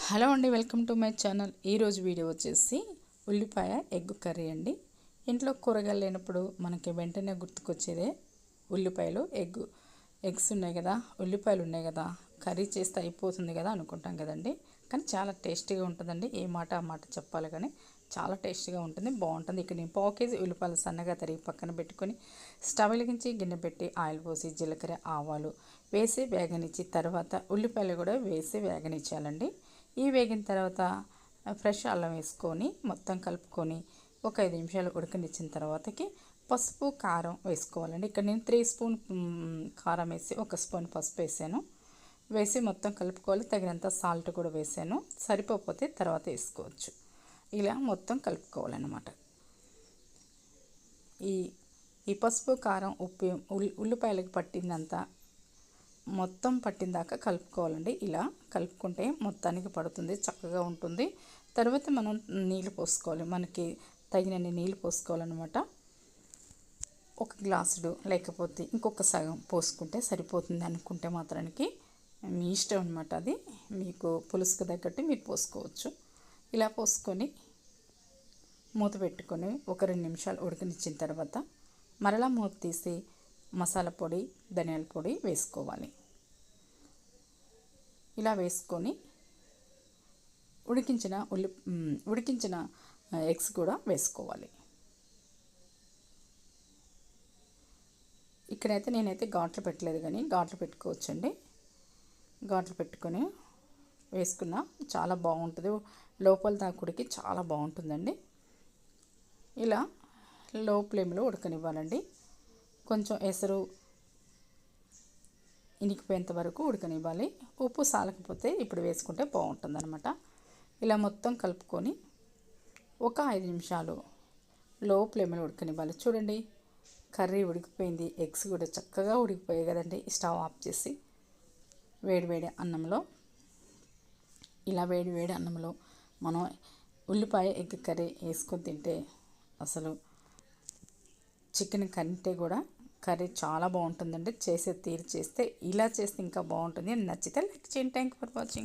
Hello అండి, welcome to my channel. ఈరోజు video వచ్చేసి ఉల్లిపాయ ఎగ్ కర్రీ అండి. ఇంట్లో కూరగాయలు లేనప్పుడు మనకి వెంటనే గుర్తుకొచ్చేదే ఉల్లిపాయలు ఎగ్స్ ఉన్నాయి కదా, ఉల్లిపాయలు ఉన్నాయి కదా, కర్రీ చేస్తే అయిపోతుంది కదా అనుకుంటాం కదండి. కానీ చాలా టేస్టీగా ఉంటుందండి. ఏ మాట ఆ మాట చెప్పాలి కానీ చాలా టేస్టీగా ఉంటుంది, బాగుంటుంది. ఇక్కడ నేను పావు కేజీ ఉల్లిపాయలు సన్నగా తరిగి పక్కన పెట్టుకొని స్టవ్ వెలిగించి గిన్నె పెట్టి ఆయిల్ పోసి జీలకర్ర ఆవాలు వేసి వేగనిచ్చి తర్వాత ఉల్లిపాయలు కూడా వేసి వేగనిచ్చాలండి. ఈ వేగిన తర్వాత ఫ్రెష్ అల్లం వేసుకొని మొత్తం కలుపుకొని ఒక 5 నిమిషాలు ఉడకనిచ్చిన తర్వాతకి పసుపు కారం వేసుకోవాలండి. ఇక్కడ నేను 3 స్పూన్ కారం వేసి 1 స్పూన్ పసుపు వేసి మొత్తం కలుపుకోవాలి. తగినంత సాల్ట్ కూడా వేసాను. సరిపోతే తర్వాత వేసుకోవచ్చు. ఇలా మొత్తం కలుపుకోవాలన్నమాట. ఈ పసుపు కారం ఉప్పు ఉల్లిపాయలకు పట్టిందంత మొత్తం పట్టిందాకా కలుపుకోవాలండి. ఇలా కలుపుకుంటే మొత్తానికి పడుతుంది, చక్కగా ఉంటుంది. తర్వాత మనం నీళ్ళు పోసుకోవాలి, మనకి తగినన్ని నీళ్ళు పోసుకోవాలన్నమాట. 1 గ్లాసుడు లేకపోతే ఇంకొక సగం పోసుకుంటే సరిపోతుంది అనుకుంటే మాత్రానికి మీ ఇష్టం అనమాట. అది మీకు పులుసుకు తగ్గట్టు మీరు పోసుకోవచ్చు. ఇలా పోసుకొని మూత పెట్టుకొని ఒక 2 నిమిషాలు ఉడకనిచ్చిన తర్వాత మరలా మూత తీసి మసాలా పొడి ధనియాల పొడి వేసుకోవాలి. ఇలా వేసుకొని ఉడికించిన ఎగ్స్ కూడా వేసుకోవాలి. ఇక్కడైతే నేనైతే ఘాట్లు పెట్టలేదు, కానీ ఘాట్లు పెట్టుకోవచ్చండి. ఘాట్లు పెట్టుకొని వేసుకున్నా చాలా బాగుంటుంది. లోపల దాకుడికి చాలా బాగుంటుందండి. ఇలా లో ఫ్లేమ్లో ఉడకనివ్వాలండి. కొంచెం ఎసరు ఇనికిపోయేంత వరకు ఉడకనివ్వాలి. ఉప్పు సాలకపోతే ఇప్పుడు వేసుకుంటే బాగుంటుంది అనమాట. ఇలా మొత్తం కలుపుకొని ఒక 5 నిమిషాలు లో ఫ్లేమ్లో ఉడకనివ్వాలి. చూడండి, కర్రీ ఉడికిపోయింది, ఎగ్స్ కూడా చక్కగా ఉడికిపోయాయి కదండి. స్టవ్ ఆఫ్ చేసి వేడి అన్నంలో వేడి అన్నంలో మనం ఉల్లిపాయ ఎగ్ కర్రీ వేసుకొని తింటే అసలు చికెన్ కంటే కూడా కర్రీ చాలా బాగుంటుందండి. చేసే తీరు చేస్తే ఇలా చేస్తే ఇంకా బాగుంటుంది. నచ్చితే లైక్ చేయండి. Thank you for watching.